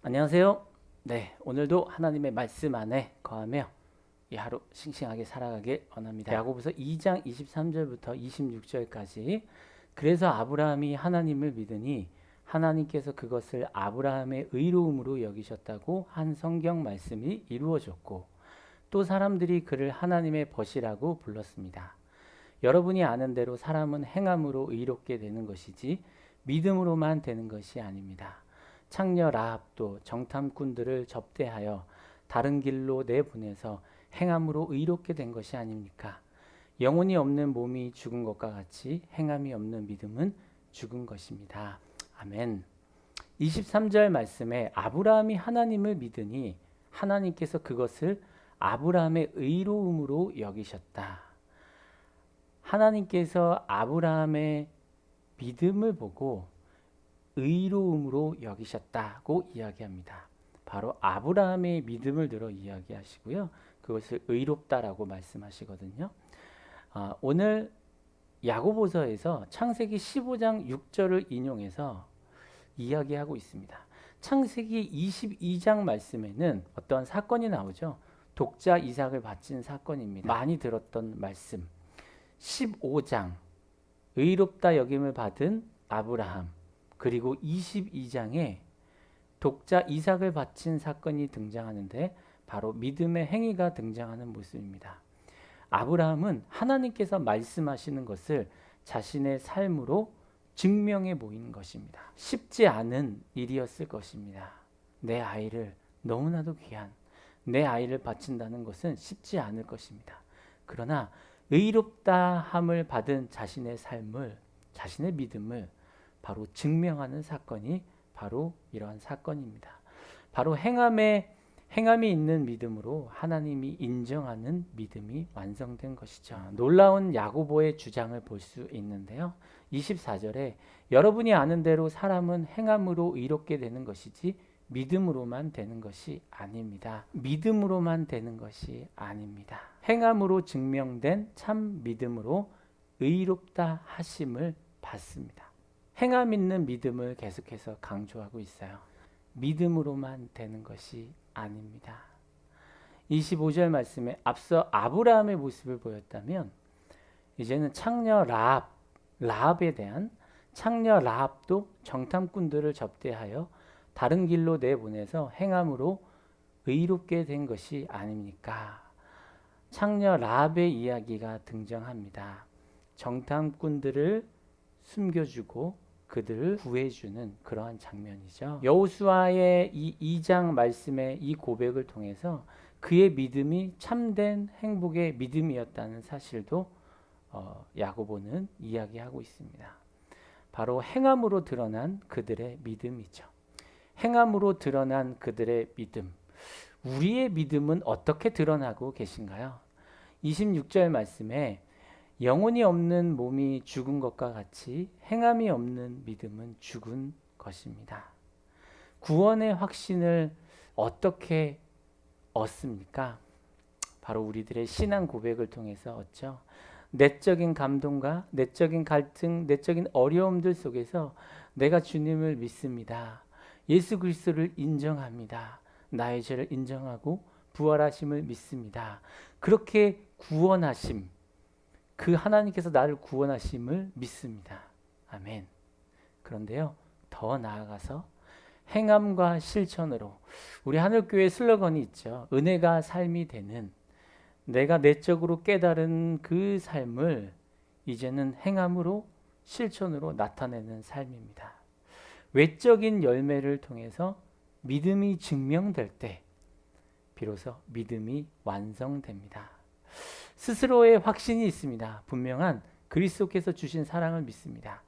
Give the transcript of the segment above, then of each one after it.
안녕하세요. 네, 오늘도 하나님의 말씀 안에 거하며 이 하루 싱싱하게 살아가길 원합니다. 야고보서 2장 23절부터 26절까지 그래서 아브라함이 하나님을 믿으니 하나님께서 그것을 아브라함의 의로움으로 여기셨다고 한 성경 말씀이 이루어졌고 또 사람들이 그를 하나님의 벗이라고 불렀습니다. 여러분이 아는 대로 사람은 행함으로 의롭게 되는 것이지 믿음으로만 되는 것이 아닙니다. 창녀 라합도 정탐꾼들을 접대하여 다른 길로 내보내서 행함으로 의롭게 된 것이 아닙니까? 영혼이 없는 몸이 죽은 것과 같이 행함이 없는 믿음은 죽은 것입니다. 아멘. 23절 말씀에 아브라함이 하나님을 믿으니 하나님께서 그것을 아브라함의 의로움으로 여기셨다. 하나님께서 아브라함의 믿음을 보고 의로움으로 여기셨다고 이야기합니다. 바로 아브라함의 믿음을 들어 이야기하시고요. 그것을 의롭다라고 말씀하시거든요. 오늘 야고보서에서 창세기 15장 6절을 인용해서 이야기하고 있습니다. 창세기 22장 말씀에는 어떤 사건이 나오죠. 독자 이삭을 바친 사건입니다. 많이 들었던 말씀. 15장 의롭다 여김을 받은 아브라함, 그리고 22장에 독자 이삭을 바친 사건이 등장하는데 바로 믿음의 행위가 등장하는 모습입니다. 아브라함은 하나님께서 말씀하시는 것을 자신의 삶으로 증명해 보이는 것입니다. 쉽지 않은 일이었을 것입니다. 내 아이를, 너무나도 귀한 내 아이를 바친다는 것은 쉽지 않을 것입니다. 그러나 의롭다함을 받은 자신의 삶을, 자신의 믿음을 바로 증명하는 사건이 바로 이러한 사건입니다. 바로 행함이 있는 믿음으로 하나님이 인정하는 믿음이 완성된 것이죠. 놀라운 야고보의 주장을 볼 수 있는데요. 24절에 여러분이 아는 대로 사람은 행함으로 의롭게 되는 것이지 믿음으로만 되는 것이 아닙니다. 믿음으로만 되는 것이 아닙니다. 행함으로 증명된 참 믿음으로 의롭다 하심을 받습니다. 행함 있는 믿음을 계속해서 강조하고 있어요. 믿음으로만 되는 것이 아닙니다. 25절 말씀에 앞서 아브라함의 모습을 보였다면 이제는 창녀 라합에 대한 창녀 라합도 정탐꾼들을 접대하여 다른 길로 내보내서 행함으로 의롭게 된 것이 아닙니까? 창녀 라합의 이야기가 등장합니다. 정탐꾼들을 숨겨주고 그들을 구해주는 그러한 장면이죠. 여호수아의 이 2장 말씀의 이 고백을 통해서 그의 믿음이 참된 행복의 믿음이었다는 사실도 야고보는 이야기하고 있습니다. 바로 행함으로 드러난 그들의 믿음이죠. 행함으로 드러난 그들의 믿음. 우리의 믿음은 어떻게 드러나고 계신가요? 26절 말씀에 영혼이 없는 몸이 죽은 것과 같이 행함이 없는 믿음은 죽은 것입니다. 구원의 확신을 어떻게 얻습니까? 바로 우리들의 신앙 고백을 통해서 얻죠. 내적인 감동과 내적인 갈등, 내적인 어려움들 속에서 내가 주님을 믿습니다. 예수 그리스도를 인정합니다. 나의 죄를 인정하고 부활하심을 믿습니다. 그렇게 구원하심, 그 하나님께서 나를 구원하심을 믿습니다. 아멘. 그런데요, 더 나아가서 행함과 실천으로 우리 하늘교회 슬로건이 있죠. 은혜가 삶이 되는, 내가 내적으로 깨달은 그 삶을 이제는 행함으로 실천으로 나타내는 삶입니다. 외적인 열매를 통해서 믿음이 증명될 때 비로소 믿음이 완성됩니다. 스스로의 확신이 있습니다. 분명한 그리스도께서 주신 사랑을 믿습니다.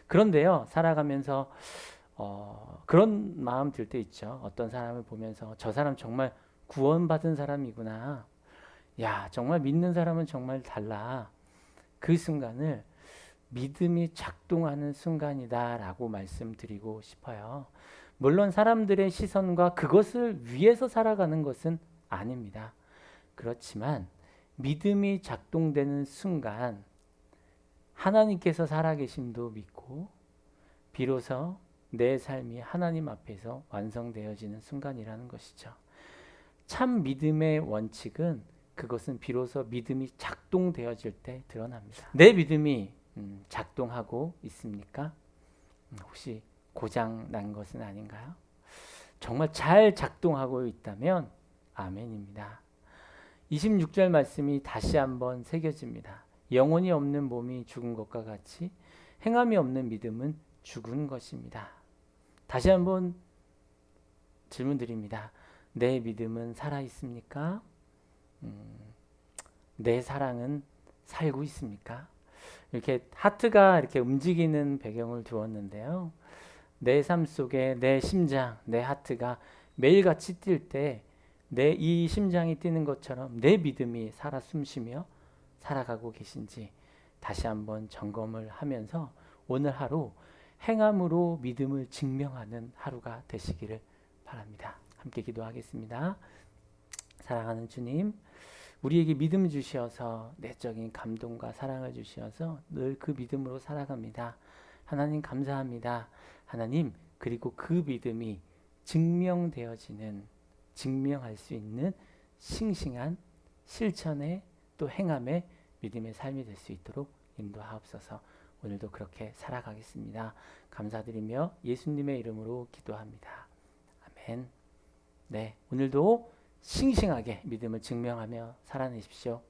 그런데요, 살아가면서 그런 마음 들 때 있죠. 어떤 사람을 보면서 저 사람 정말 구원받은 사람이구나. 야, 정말 믿는 사람은 정말 달라. 그 순간을 믿음이 작동하는 순간이다라고 말씀드리고 싶어요. 물론 사람들의 시선과 그것을 위해서 살아가는 것은 아닙니다. 그렇지만 믿음이 작동되는 순간 하나님께서 살아계심도 믿고 비로소 내 삶이 하나님 앞에서 완성되어지는 순간이라는 것이죠. 참 믿음의 원칙은 그것은 비로소 믿음이 작동되어질 때 드러납니다. 내 믿음이 작동하고 있습니까? 혹시 고장 난 것은 아닌가요? 정말 잘 작동하고 있다면 아멘입니다. 26절 말씀이 다시 한번 새겨집니다. 영혼이 없는 몸이 죽은 것과 같이 행함이 없는 믿음은 죽은 것입니다. 다시 한번 질문 드립니다. 내 믿음은 살아 있습니까? 내 사랑은 살고 있습니까? 이렇게 하트가 이렇게 움직이는 배경을 두었는데요. 내 삶 속에 내 심장, 내 하트가 매일같이 뛸 때 내 이 심장이 뛰는 것처럼 내 믿음이 살아 숨쉬며 살아가고 계신지 다시 한번 점검을 하면서 오늘 하루 행함으로 믿음을 증명하는 하루가 되시기를 바랍니다. 함께 기도하겠습니다. 사랑하는 주님, 우리에게 믿음 주시어서 내적인 감동과 사랑을 주시어서 늘 그 믿음으로 살아갑니다. 하나님 감사합니다. 하나님, 그리고 그 믿음이 증명할 수 있는 싱싱한 실천의 또 행함의 믿음의 삶이 될 수 있도록 인도하옵소서. 오늘도 그렇게 살아가겠습니다. 감사드리며 예수님의 이름으로 기도합니다. 아멘. 네, 오늘도 싱싱하게 믿음을 증명하며 살아내십시오.